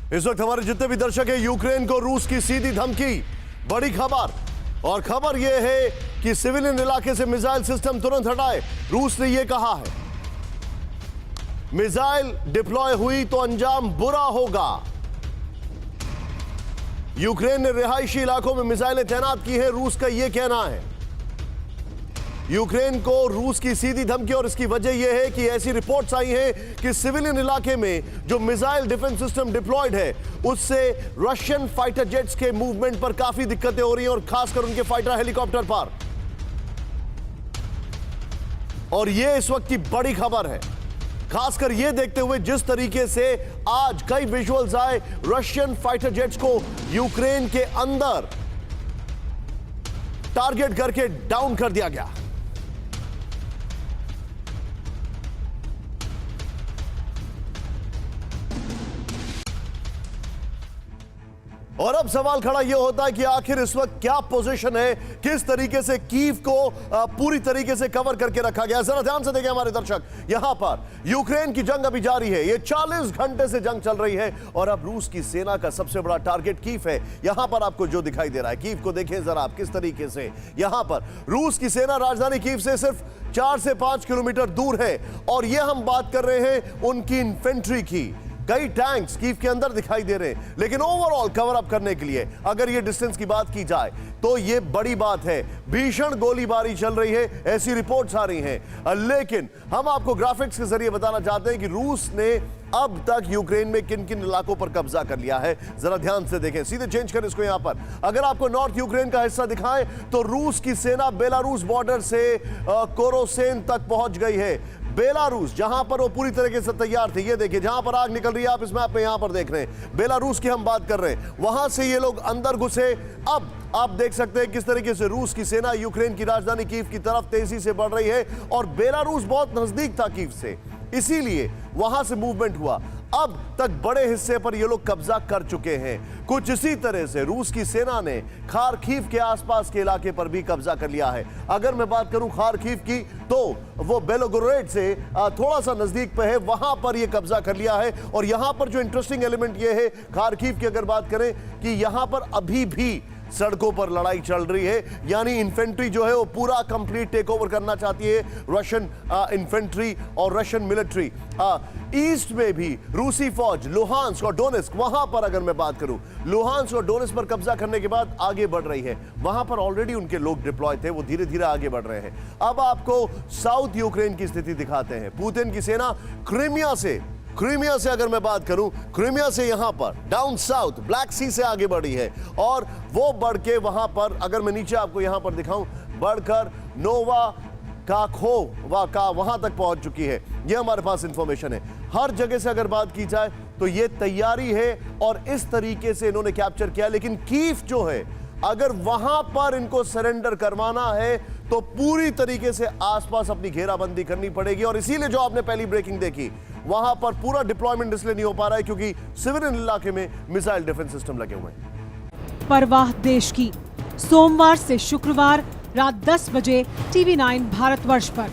इस वक्त हमारे जितने भी दर्शक हैं, यूक्रेन को रूस की सीधी धमकी, बड़ी खबर। और खबर यह है कि सिविलियन इलाके से मिसाइल सिस्टम तुरंत हटाए। रूस ने यह कहा है मिसाइल डिप्लॉय हुई तो अंजाम बुरा होगा। यूक्रेन ने रिहायशी इलाकों में मिसाइलें तैनात की है, रूस का यह कहना है। यूक्रेन को रूस की सीधी धमकी, और इसकी वजह यह है कि ऐसी रिपोर्ट्स आई हैं कि सिविलियन इलाके में जो मिसाइल डिफेंस सिस्टम डिप्लॉयड है उससे रशियन फाइटर जेट्स के मूवमेंट पर काफी दिक्कतें हो रही हैं, और खासकर उनके फाइटर हेलीकॉप्टर पर। और यह इस वक्त की बड़ी खबर है, खासकर यह देखते हुए जिस तरीके से आज कई विजुअल्स आए रशियन फाइटर जेट्स को यूक्रेन के अंदर टारगेट करके डाउन कर दिया गया। और अब सवाल खड़ा यह होता है कि आखिर इस वक्त क्या पोजीशन है, किस तरीके से कीव को पूरी तरीके से कवर करके रखा गया। जरा ध्यान से देखें हमारे दर्शक, यहां पर यूक्रेन की जंग अभी जारी है। यह 40 घंटे से जंग चल रही है और अब रूस की सेना का सबसे बड़ा टारगेट कीव है। यहां पर आपको जो दिखाई दे रहा है, कीव को देखें जरा आप किस तरीके से। यहां पर रूस की सेना राजधानी कीव से सिर्फ 4 से 5 किलोमीटर दूर है, और यह हम बात कर रहे हैं उनकी इन्फेंट्री की। कई टैंक्स कीव के अंदर दिखाई दे रहे हैं, लेकिन ओवरऑल कवर अप करने के लिए अगर ये डिस्टेंस की बात की जाए तो ये बड़ी बात है। भीषण गोलीबारी चल रही है, ऐसी रिपोर्ट्स आ रही हैं। लेकिन हम आपको ग्राफिक्स के जरिए बताना चाहते हैं कि रूस ने अब तक यूक्रेन में किन किन इलाकों पर कब्जा कर लिया है। जरा ध्यान से देखें, सीधे चेंज करें इसको। यहां पर अगर आपको नॉर्थ यूक्रेन का हिस्सा दिखाएं तो रूस की सेना बेलारूस बॉर्डर से कोरोसेन तक पहुंच गई है। बेलारूस जहां पर वो पूरी तरीके से तैयार थे, ये देखिए जहां पर आग निकल रही है, आप इस मैप में यहां पर देख रहे हैं, बेलारूस की हम बात कर रहे हैं। वहां से ये लोग अंदर घुसे। अब आप देख सकते हैं किस तरीके से रूस की सेना यूक्रेन की राजधानी कीव की तरफ तेजी से बढ़ रही है, और बेलारूस बहुत नजदीक था कीव से, इसीलिए वहां से मूवमेंट हुआ। अब तक बड़े हिस्से पर ये लोग कब्जा कर चुके हैं। कुछ इसी तरह से रूस की सेना ने खार्किव के आसपास के इलाके पर भी कब्जा कर लिया है। अगर मैं बात करूं खार्किव की, तो वो बेलोगोरोड से थोड़ा सा नजदीक पे है, वहां पर ये कब्जा कर लिया है। और यहां पर जो इंटरेस्टिंग एलिमेंट ये है खार्किव की, अगर बात करें कि यहां पर अभी भी सड़कों पर लड़ाई चल रही है, यानी इन्फेंट्री जो है वो पूरा कंप्लीट टेक ओवर करना चाहती है रशियन इन्फेंट्री और रशियन मिलिट्री। ईस्ट में भी रूसी फौज लुहांस्क और डोनेस्क, वहां पर अगर मैं बात करूं लुहांस्क और डोनेस्क पर कब्जा करने के बाद आगे बढ़ रही है। वहां पर ऑलरेडी उनके लोग डिप्लॉय थे, वो धीरे धीरे आगे बढ़ रहे हैं। अब आपको साउथ यूक्रेन की स्थिति दिखाते हैं। पुतिन की सेना क्रीमिया से अगर मैं बात करूं, क्रीमिया से यहां पर डाउन साउथ ब्लैक सी से आगे बढ़ी है, और वो बढ़ के वहां पर अगर मैं नीचे आपको यहां पर दिखाऊं, बढ़कर नोवा काखोवा का वहां तक पहुंच चुकी है। ये हमारे पास इंफॉर्मेशन है। हर जगह से अगर बात की जाए तो ये तैयारी है, और इस तरीके से इन्होंने कैप्चर किया। लेकिन कीव जो है, अगर वहां पर इनको सरेंडर करवाना है तो पूरी तरीके से आसपास अपनी घेराबंदी करनी पड़ेगी। और इसीलिए जो आपने पहली ब्रेकिंग देखी, वहां पर पूरा डिप्लॉयमेंट इसलिए नहीं हो पा रहा है क्योंकि सिविलियन इलाके में मिसाइल डिफेंस सिस्टम लगे हुए हैं। परवाह देश की, सोमवार से शुक्रवार रात 10 बजे TV9 भारतवर्ष पर।